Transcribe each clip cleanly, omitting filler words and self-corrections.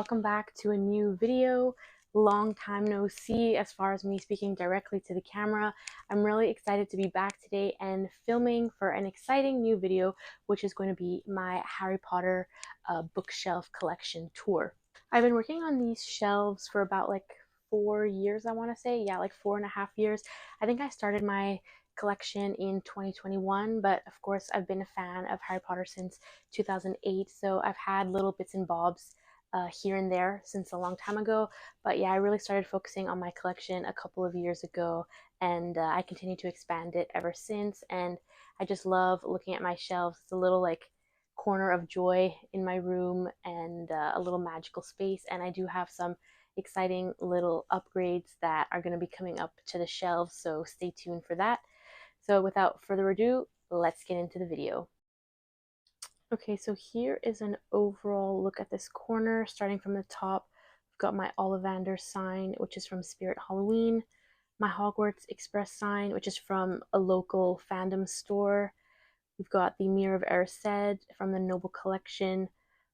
welcome back to a new video. Long time no see as far as me speaking directly to the camera. I'm really excited to be back today and filming for an exciting new video, which is going to be my Harry Potter bookshelf collection tour. I've been working on these shelves for about like 4 years, I want to say. Yeah, like 4.5 years. I think I started my collection in 2021, but of course I've been a fan of Harry Potter since 2008, so I've had little bits and bobs here and there since a long time ago. But yeah, I really started focusing on my collection a couple of years ago, and I continue to expand it ever since. And I just love looking at my shelves. It's a little like corner of joy in my room, and a little magical space. And I do have some exciting little upgrades that are going to be coming up to the shelves, so stay tuned for that. So without further ado, let's get into the video. Okay, so here is an overall look at this corner. Starting from the top, I've got my Ollivander sign, which is from Spirit Halloween, my Hogwarts Express sign, which is from a local fandom store. We've got the Mirror of Erised from the Noble Collection.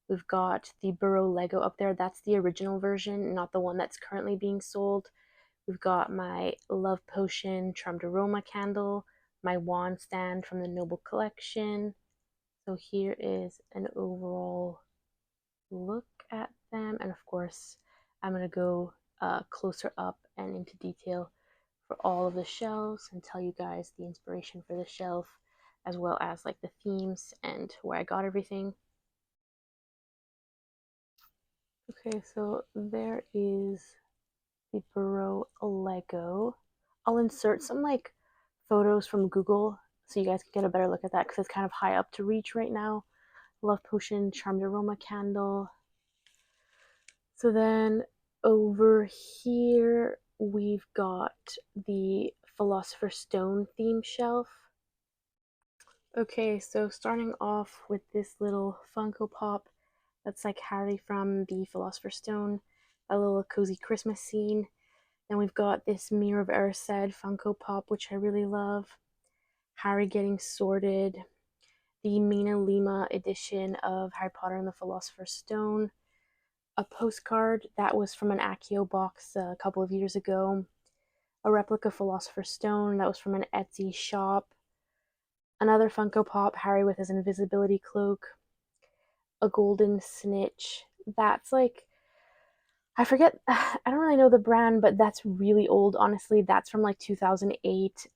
We've got the Burrow Lego up there. That's the original version, not the one that's currently being sold. We've got my Love Potion Charmed Aroma candle, my wand stand from the Noble Collection. So here is an overall look at them. And of course, I'm going to go closer up and into detail for all of the shelves and tell you guys the inspiration for the shelf, as well as like the themes and where I got everything. Okay, so there is the Burrow Lego. I'll insert some like photos from Google so you guys can get a better look at that, because it's kind of high up to reach right now. Love Potion Charmed Aroma candle. So then over here we've got the Philosopher's Stone theme shelf. Okay, so starting off with this little Funko Pop that's like Harry from the Philosopher's Stone, a little cozy Christmas scene. Then we've got this Mirror of Erised Funko Pop, which I really love. Harry getting sorted. The Mina Lima edition of Harry Potter and the Philosopher's Stone. A postcard that was from an Accio box a couple of years ago. A replica Philosopher's Stone that was from an Etsy shop. Another Funko Pop, Harry with his invisibility cloak. A golden snitch. That's like, I forget, I don't really know the brand, but that's really old, honestly. That's from like 2008.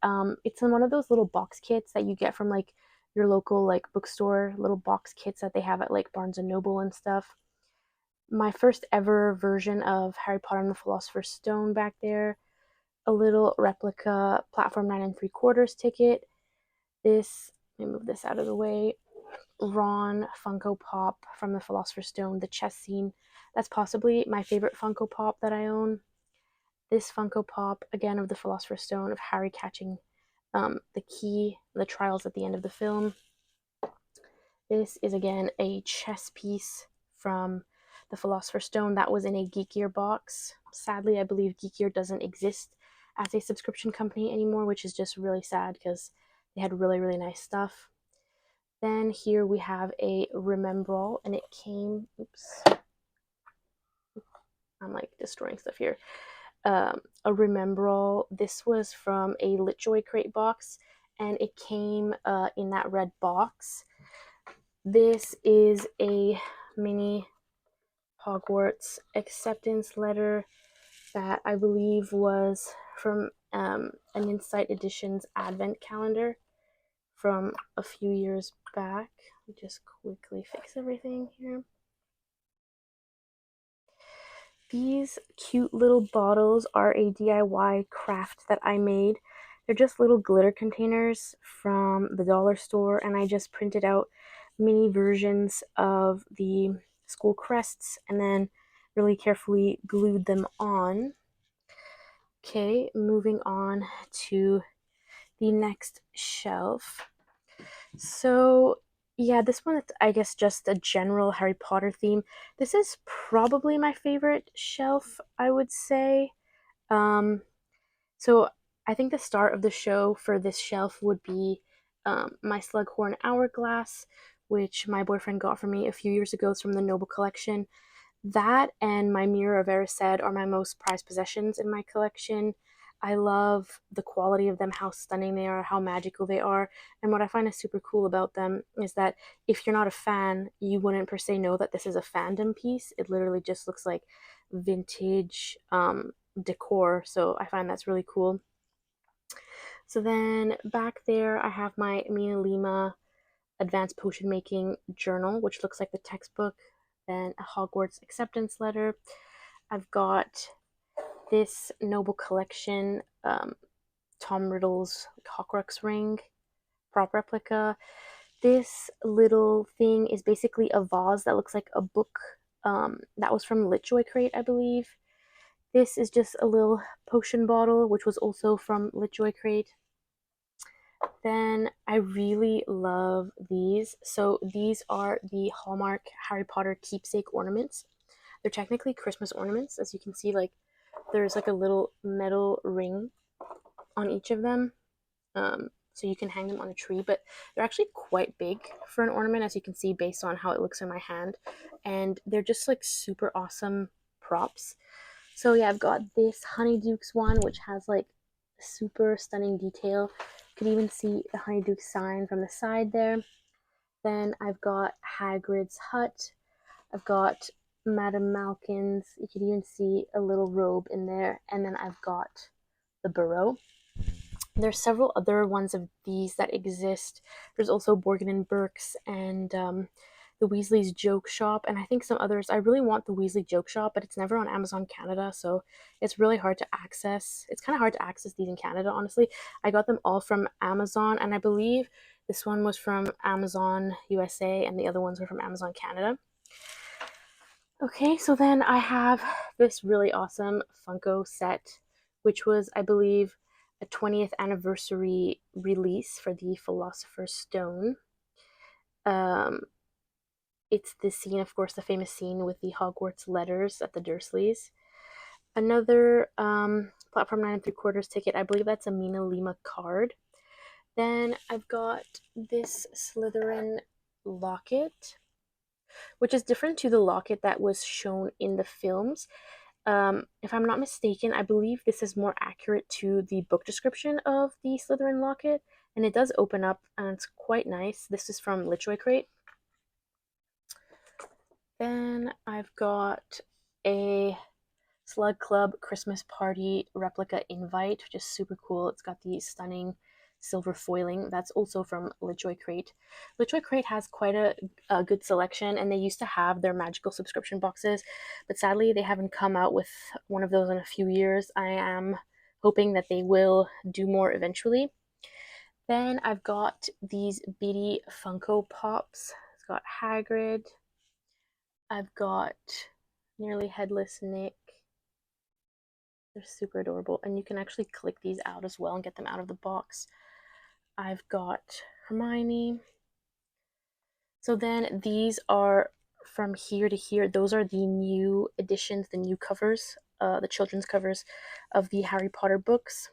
It's in one of those little box kits that you get from like your local like bookstore, little box kits that they have at like Barnes and Noble and stuff. My first ever version of Harry Potter and the Philosopher's Stone back there. A little replica platform 9 3/4 ticket. This, let me move this out of the way. Ron Funko Pop from the Philosopher's Stone, the chess scene. That's possibly my favorite Funko Pop that I own. This Funko Pop, again, of the Philosopher's Stone, of Harry catching the key, the trials at the end of the film. This is, again, a chess piece from the Philosopher's Stone that was in a Geek Gear box. Sadly, I believe Geek Gear doesn't exist as a subscription company anymore, which is just really sad because they had really, really nice stuff. Then here we have a Remembrall, and it came, oops, I'm like destroying stuff here. A Remembrall. This was from a LitJoy crate box, and it came in that red box. This is a mini Hogwarts acceptance letter that I believe was from an Insight Editions advent calendar from a few years back. Let me just quickly fix everything here. These cute little bottles are a DIY craft that I made. They're just little glitter containers from the dollar store, and I just printed out mini versions of the school crests and then really carefully glued them on. Okay, moving on to the next shelf. So yeah, this one is, I guess, just a general Harry Potter theme. This is probably my favorite shelf, I would say. So I think the start of the show for this shelf would be my Slughorn Hourglass, which my boyfriend got for me a few years ago. It's from the Noble Collection. That and my Mirror of Erised are my most prized possessions in my collection. I love the quality of them, how stunning they are, how magical they are. And what I find is super cool about them is that if you're not a fan, you wouldn't per se know that this is a fandom piece. It literally just looks like vintage decor. So I find that's really cool. So then back there, I have my Mina Lima Advanced Potion Making Journal, which looks like the textbook. Then a Hogwarts acceptance letter. I've got this Noble Collection Tom Riddle's Horcrux ring, prop replica. This little thing is basically a vase that looks like a book that was from Litjoy Crate, I believe. This is just a little potion bottle, which was also from Litjoy Crate. Then I really love these. So these are the Hallmark Harry Potter keepsake ornaments. They're technically Christmas ornaments. As you can see, like there's like a little metal ring on each of them. So you can hang them on a tree, but they're actually quite big for an ornament, as you can see based on how it looks in my hand. And they're just like super awesome props. So yeah, I've got this Honeydukes one, which has like super stunning detail. You can even see the Honeyduke sign from the side there. Then I've got Hagrid's hut. I've got Madame Malkin's. You can even see a little robe in there. And then I've got the Burrow. There's several other ones of these that exist. There's also Borgin and Burke's and the Weasley's Joke Shop, and I think some others. I really want the Weasley Joke Shop, but it's never on Amazon Canada, so it's really hard to access. It's kind of hard to access these in Canada, honestly. I got them all from Amazon, and I believe this one was from Amazon USA, and the other ones were from Amazon Canada. Okay, so then I have this really awesome Funko set, which was, I believe, a 20th anniversary release for the Philosopher's Stone. Um, it's the scene, of course, the famous scene with the Hogwarts letters at the Dursleys. Another platform 9 3/4 ticket, I believe that's a Mina Lima card. Then I've got this Slytherin locket, which is different to the locket that was shown in the films. If I'm not mistaken, I believe this is more accurate to the book description of the Slytherin locket, and it does open up, and it's quite nice. This is from Litjoy Crate. Then I've got a Slug Club Christmas Party replica invite, which is super cool. It's got the stunning silver foiling. That's also from Litjoy Crate. Litjoy Crate has quite a good selection, and they used to have their magical subscription boxes, but sadly they haven't come out with one of those in a few years. I am hoping that they will do more eventually. Then I've got these Beady Funko Pops. It's got Hagrid. I've got Nearly Headless Nick. They're super adorable, and you can actually click these out as well and get them out of the box. I've got Hermione. So then these are from here to here. Those are the new editions, the new covers, the children's covers of the Harry Potter books.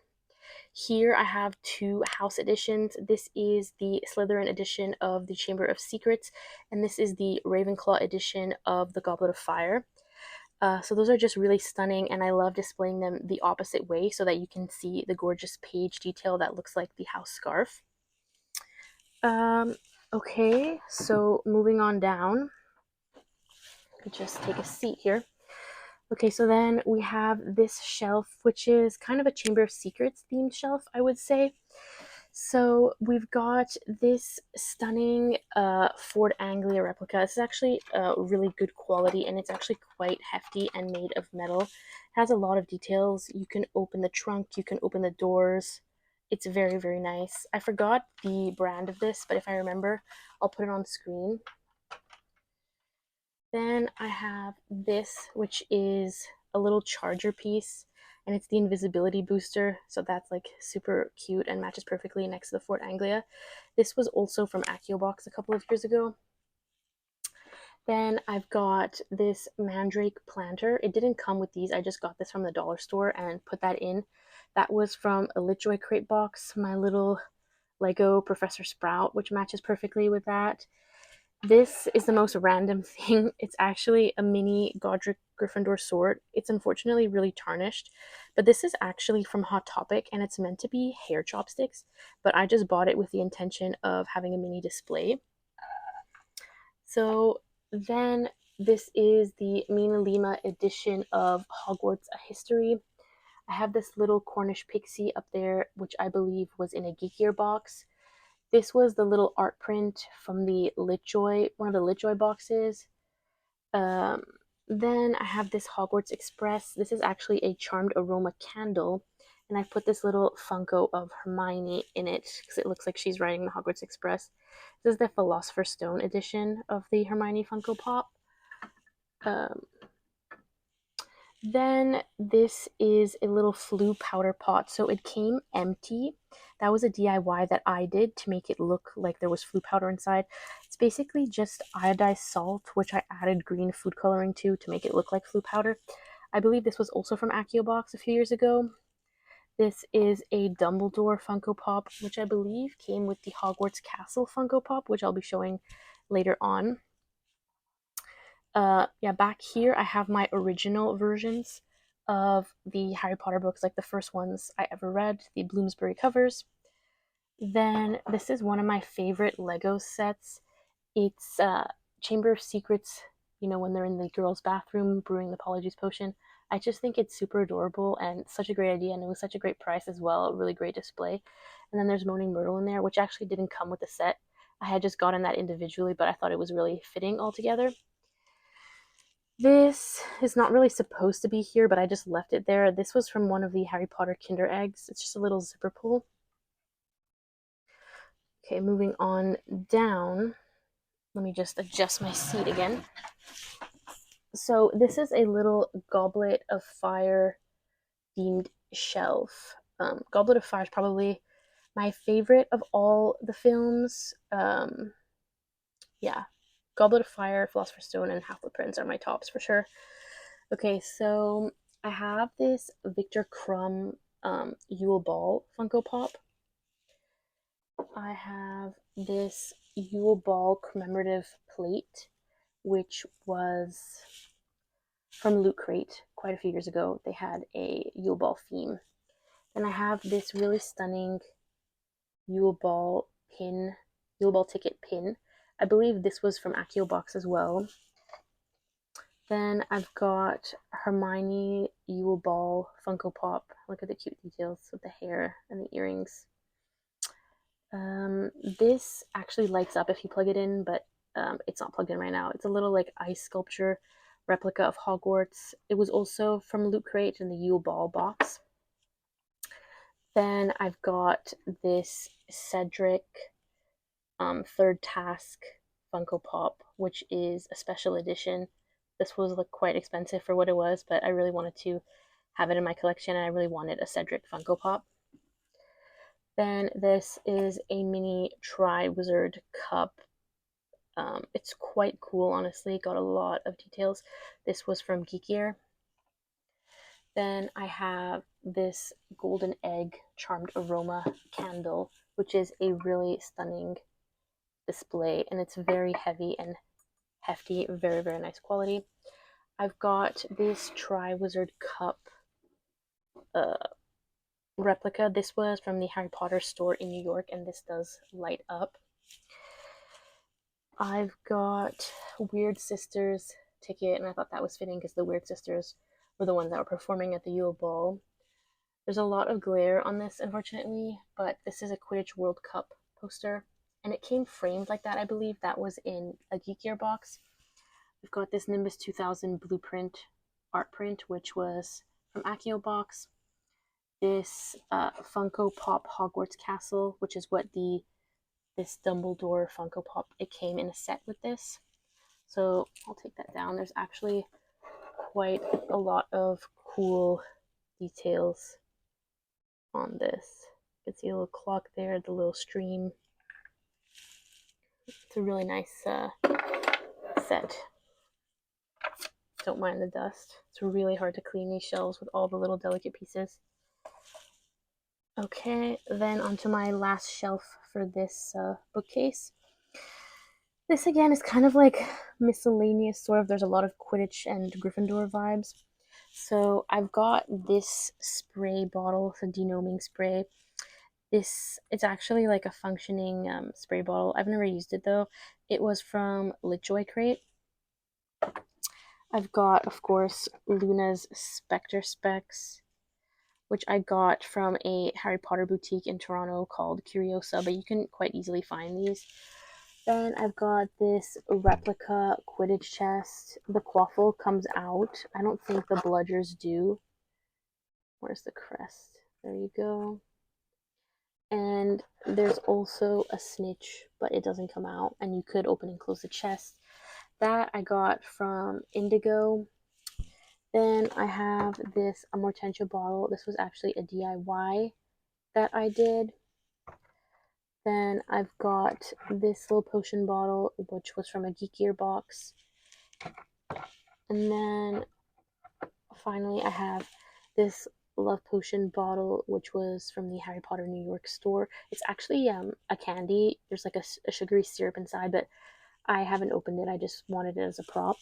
Here I have two house editions. This is the Slytherin edition of the Chamber of Secrets, and this is the Ravenclaw edition of the Goblet of Fire. So those are just really stunning, and I love displaying them the opposite way so that you can see the gorgeous page detail that looks like the house scarf. Okay, so moving on down. Just take a seat here. Okay, so then we have this shelf, which is kind of a Chamber of Secrets themed shelf, I would say. So we've got this stunning Ford Anglia replica. This is actually really good quality, and it's actually quite hefty and made of metal. It has a lot of details. You can open the trunk, you can open the doors. It's very, very nice. I forgot the brand of this, but if I remember, I'll put it on screen. Then I have this, which is a little charger piece, and it's the invisibility booster, so that's like super cute and matches perfectly next to the Fort Anglia. This was also from AccuBox a couple of years ago. Then I've got this Mandrake planter. It didn't come with these. I just got this from the dollar store and put that in. That was from a Litjoy Crate box, my little Lego Professor Sprout, which matches perfectly with that. This is the most random thing. It's actually a mini Godric Gryffindor sword. It's unfortunately really tarnished, but this is actually from Hot Topic and it's meant to be hair chopsticks, but I just bought it with the intention of having a mini display. So then this is the Mina Lima edition of Hogwarts A History. I have this little Cornish pixie up there, which I believe was in a geekier box. This was the little art print from the Litjoy, one of the Litjoy boxes. Um, then I have this Hogwarts Express. This is actually a Charmed Aroma candle, and I put this little Funko of Hermione in it because it looks like she's riding the Hogwarts Express. This is the Philosopher's Stone edition of the Hermione Funko Pop. Um, Then this is a little Floo powder pot. So it came empty. That was a DIY that I did to make it look like there was Floo powder inside. It's basically just iodized salt, which I added green food coloring to make it look like Floo powder. I believe this was also from Accio Box a few years ago. This is a Dumbledore Funko Pop, which I believe came with the Hogwarts Castle Funko Pop, which I'll be showing later on. Yeah, back here I have my original versions of the Harry Potter books, like the first ones I ever read, the Bloomsbury covers. Then this is one of my favorite Lego sets. It's Chamber of Secrets, you know, when they're in the girls' bathroom brewing the Polyjuice potion. I just think it's super adorable and such a great idea, and it was such a great price as well, a really great display. And then there's Moaning Myrtle in there, which actually didn't come with the set. I had just gotten that individually, but I thought it was really fitting all together. This is not really supposed to be here, but I just left it there. This was from one of the Harry Potter Kinder eggs. It's just a little zipper pull. Okay, moving on down. Let me just adjust my seat again. So this is a little Goblet of Fire themed shelf. Goblet of Fire is probably my favorite of all the films. Yeah, Goblet of Fire, Philosopher's Stone, and Half-Blood Prince are my tops for sure. Okay, so I have this Victor Crumb Yule Ball Funko Pop. I have this Yule Ball commemorative plate, which was from Loot Crate quite a few years ago. They had a Yule Ball theme. Then I have this really stunning Yule Ball pin, Yule Ball ticket pin. I believe this was from Accio Box as well. Then I've got Hermione Yule Ball Funko Pop. Look at the cute details with the hair and the earrings. This actually lights up if you plug it in, but it's not plugged in right now. It's a little like ice sculpture replica of Hogwarts. It was also from Loot Crate in the Yule Ball box. Then I've got this Cedric Third Task Funko Pop, which is a special edition. This was like quite expensive for what it was, but I really wanted to have it in my collection and I really wanted a Cedric Funko Pop. Then this is a mini Triwizard cup. It's quite cool, honestly. Got a lot of details. This was from Geekier. Then I have this golden egg charmed aroma candle, which is a really stunning display, and it's very heavy and hefty, very, very nice quality. I've got this Triwizard cup uh, replica. This was from the Harry Potter store in New York, and this does light up. I've got Weird Sisters ticket, and I thought that was fitting because the Weird Sisters were the ones that were performing at the Yule Ball. There's a lot of glare on this, unfortunately, but this is a Quidditch World Cup poster, and it came framed like that, I believe. That was in a Geekier box. We've got this Nimbus 2000 blueprint art print, which was from Accio Box. This Funko Pop Hogwarts Castle, which is what this Dumbledore Funko Pop, it came in a set with this. So I'll take that down. There's actually quite a lot of cool details on this. You can see a little clock there, the little stream. It's a really nice set. Don't mind the dust. It's really hard to clean these shelves with all the little delicate pieces. Okay, then onto my last shelf for this bookcase. This again is kind of like miscellaneous, sort of. There's a lot of Quidditch and Gryffindor vibes. So I've got this spray bottle, it's a denoming spray. It's actually like a functioning spray bottle. I've never used it though. It was from Litjoy Crate. I've got, of course, Luna's Spectre Specs, which I got from a Harry Potter boutique in Toronto called Curiosa, but you can quite easily find these. Then I've got this replica Quidditch chest. The quaffle comes out. I don't think the bludgers do. Where's the crest? There you go. And there's also a snitch, but it doesn't come out, and you could open and close the chest. That I got from Indigo. Then I have this Amortentia bottle. This was actually a DIY that I did. Then I've got this little potion bottle, which was from a Geek Gear box. And then finally I have this love potion bottle, which was from the Harry Potter New York store. It's actually a candy. There's like a sugary syrup inside, but I haven't opened it. I just wanted it as a prop.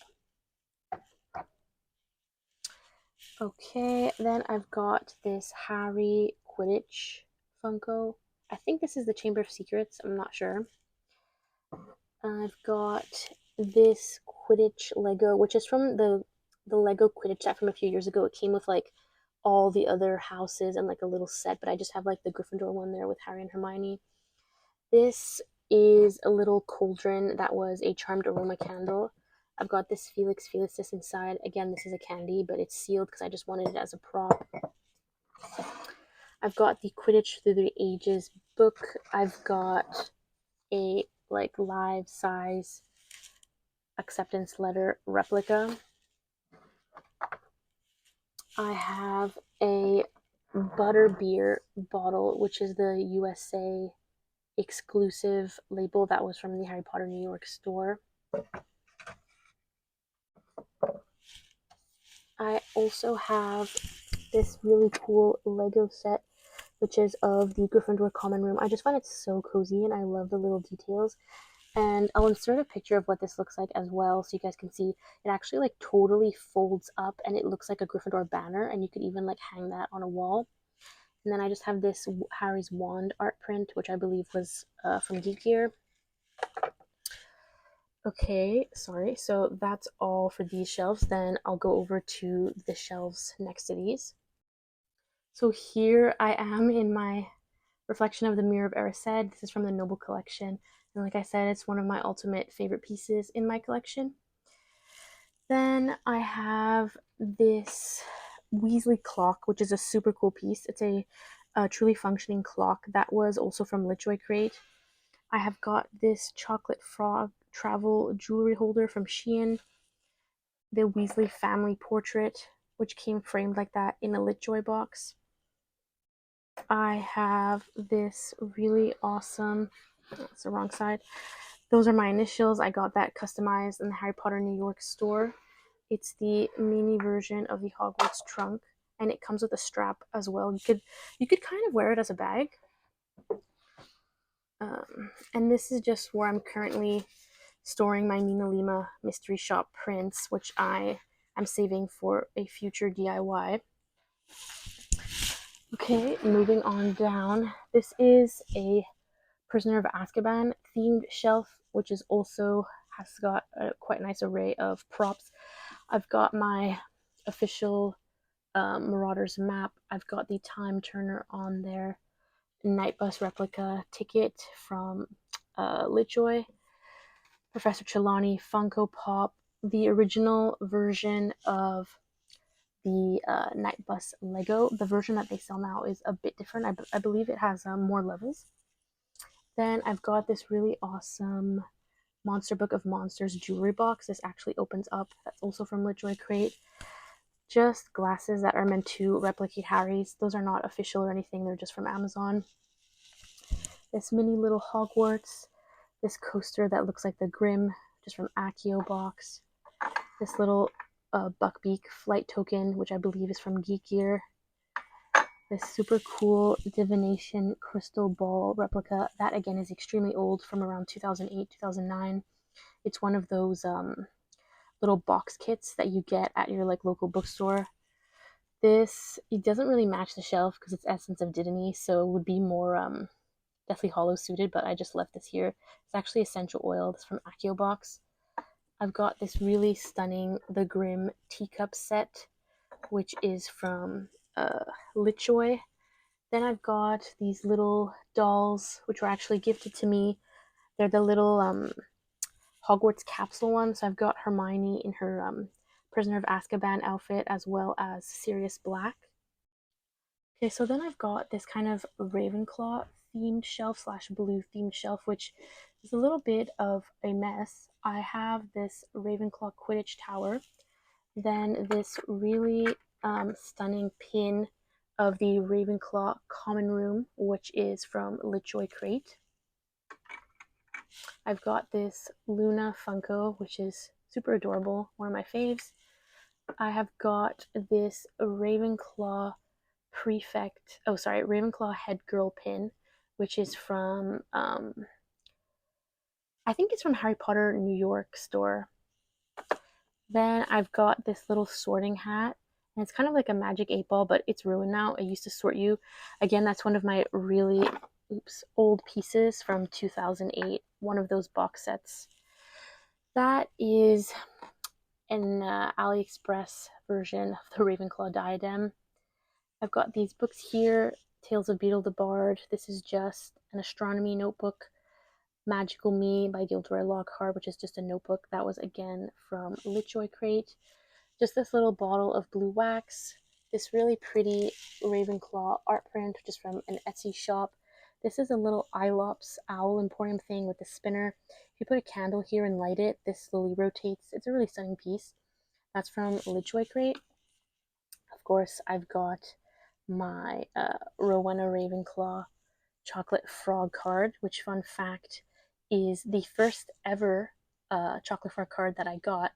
Okay, then I've got this Harry Quidditch Funko. I think this is the Chamber of Secrets. I'm not sure. I've got this Quidditch Lego, which is from the Lego Quidditch set from a few years ago. It came with like all the other houses and like a little set, but I just have like the Gryffindor one there with Harry and Hermione. This is a little cauldron that was a charmed aroma candle. I've got this Felix Felicis inside. Again, this is a candy, but it's sealed because I just wanted it as a prop. I've got the Quidditch Through the Ages book. I've got a like live size acceptance letter replica. I have a butter beer bottle, which is the USA exclusive label that was from the Harry Potter New York store. I also have this really cool Lego set, which is of the Gryffindor common room. I just find it so cozy and I love the little details. And I'll insert a picture of what this looks like as well so you guys can see. It actually like totally folds up and it looks like a Gryffindor banner, and you could even like hang that on a wall. And then I just have this Harry's wand art print, which I believe was from Geek Gear. Okay, sorry. So that's all for these shelves. Then I'll go over to the shelves next to these. So here I am in my reflection of the Mirror of Erised. This is from the Noble collection. And like I said, it's one of my ultimate favorite pieces in my collection. Then I have this Weasley clock, which is a super cool piece. It's a truly functioning clock that was also from Litjoy Crate. I have got this chocolate frog travel jewelry holder from Shein. The Weasley family portrait, which came framed like that in a Litjoy box. I have this really awesome, that's the wrong side. Those are my initials. I got that customized in the Harry Potter New York store. It's the mini version of the Hogwarts trunk, and it comes with a strap as well. You could kind of wear it as a bag. And this is just where I'm currently storing my Nina Lima mystery shop prints, which I am saving for a future DIY. Okay, moving on down. This is a Prisoner of Azkaban themed shelf, which is also has got a quite nice array of props. I've got my official Marauders map. I've got the Time Turner on there, Night Bus replica ticket from Litjoy, Professor Trelawney Funko Pop, the original version of the Night Bus Lego. The version that they sell now is a bit different. I believe it has more levels. Then I've got this really awesome Monster Book of Monsters jewelry box. This actually opens up. That's also from Litjoy Crate. Just glasses that are meant to replicate Harry's. Those are not official or anything. They're just from Amazon. This mini little Hogwarts. This coaster that looks like the Grim, just from Accio box. This little Buckbeak flight token, which I believe is from Geek Gear. This super cool divination crystal ball replica. That again is extremely old, from around 2008, 2009. It's one of those little box kits that you get at your like local bookstore. This, it doesn't really match the shelf because it's Essence of Dittany, so it would be more definitely hollow suited, but I just left this here. It's actually essential oil. This is from Accio Box. I've got this really stunning The Grimm teacup set, which is from Litchoy. Then I've got these little dolls, which were actually gifted to me. They're the little Hogwarts capsule ones. So I've got Hermione in her Prisoner of Azkaban outfit, as well as Sirius Black. Okay, so then I've got this kind of Ravenclaw themed shelf slash blue themed shelf, which is a little bit of a mess. I have this Ravenclaw Quidditch tower, then this really stunning pin of the Ravenclaw Common Room, which is from Litchoy Crate. I've got this Luna Funko, which is super adorable, one of my faves. I have got this Ravenclaw Ravenclaw head girl pin, which is from I think it's from Harry Potter New York store. Then I've got this little sorting hat, and it's kind of like a magic 8 ball, but it's ruined now. It used to sort you. Again, that's one of my really old pieces from 2008, one of those box sets. That is an AliExpress version of the Ravenclaw diadem. I've got these books here, Tales of Beetle the Bard. This is just an astronomy notebook. Magical Me by Gilderoy Lockhart, which is just a notebook. That was again from Litchoy Crate. Just this little bottle of blue wax. This really pretty Ravenclaw art print, which is from an Etsy shop. This is a little Ilops owl emporium thing with a spinner. If you put a candle here and light it, this slowly rotates. It's a really stunning piece. That's from Litchoy Crate. Of course, I've got my Rowena Ravenclaw chocolate frog card, which, fun fact, is the first ever chocolate frog card that I got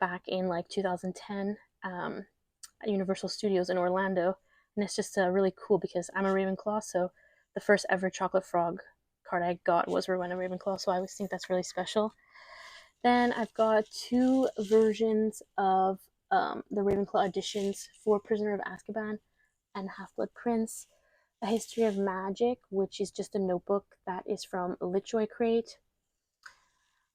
back in like 2010 at Universal Studios in Orlando. And it's just really cool because I'm a Ravenclaw, so the first ever chocolate frog card I got was Rowena Ravenclaw, so I always think that's really special. Then I've got two versions of the Ravenclaw editions for Prisoner of Azkaban and Half-Blood Prince. A History of Magic, which is just a notebook that is from Litchoy Crate.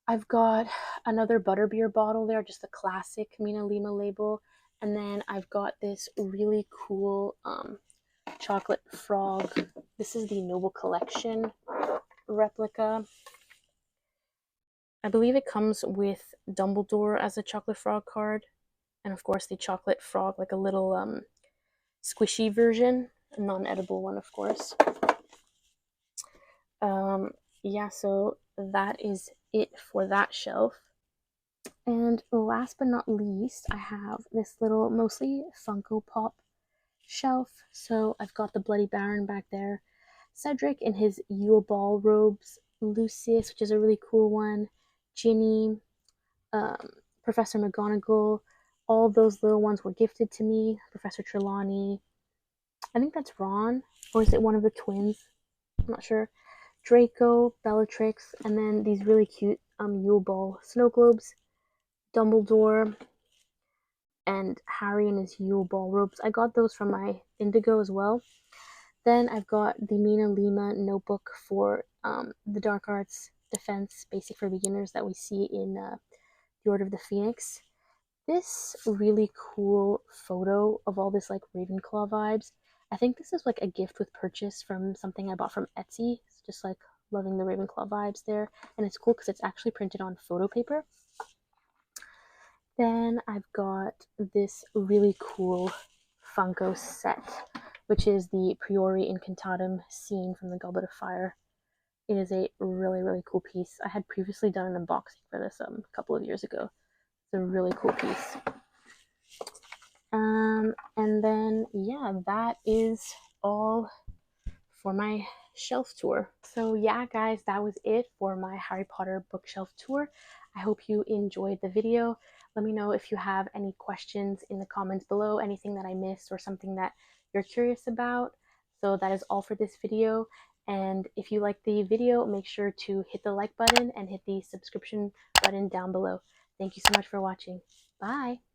I've got another butterbeer bottle there, just a classic Mina Lima label. And then I've got this really cool chocolate frog. This is the Noble Collection replica. I believe it comes with Dumbledore as a chocolate frog card. And of course the chocolate frog, like a little squishy version, a non-edible one, of course. Yeah, so that is it for that shelf. And last but not least, I have this little mostly Funko Pop shelf. So I've got the Bloody Baron back there, Cedric in his Yule Ball robes, Lucius, which is a really cool one, Ginny, Professor McGonagall. All those little ones were gifted to me. Professor Trelawney. I think that's Ron, or is it one of the twins? I'm not sure. Draco, Bellatrix, and then these really cute Yule Ball snow globes, Dumbledore, and Harry in his Yule Ball robes. I got those from my Indigo as well. Then I've got the Mina Lima notebook for the Dark Arts Defense Basic for Beginners that we see in the Order of the Phoenix. This really cool photo of all this like Ravenclaw vibes. I think this is like a gift with purchase from something I bought from Etsy. It's just like loving the Ravenclaw vibes there. And it's cool because it's actually printed on photo paper. Then I've got this really cool Funko set, which is the Priori Incantatem scene from the Goblet of Fire. It is a really, really cool piece. I had previously done an unboxing for this a couple of years ago. It's a really cool piece. And then, yeah, that is all for my shelf tour. So yeah, guys, that was it for my Harry Potter bookshelf tour. I hope you enjoyed the video. Let me know if you have any questions in the comments below, anything that I missed or something that you're curious about. So that is all for this video. And if you like the video, make sure to hit the like button and hit the subscription button down below. Thank you so much for watching. Bye!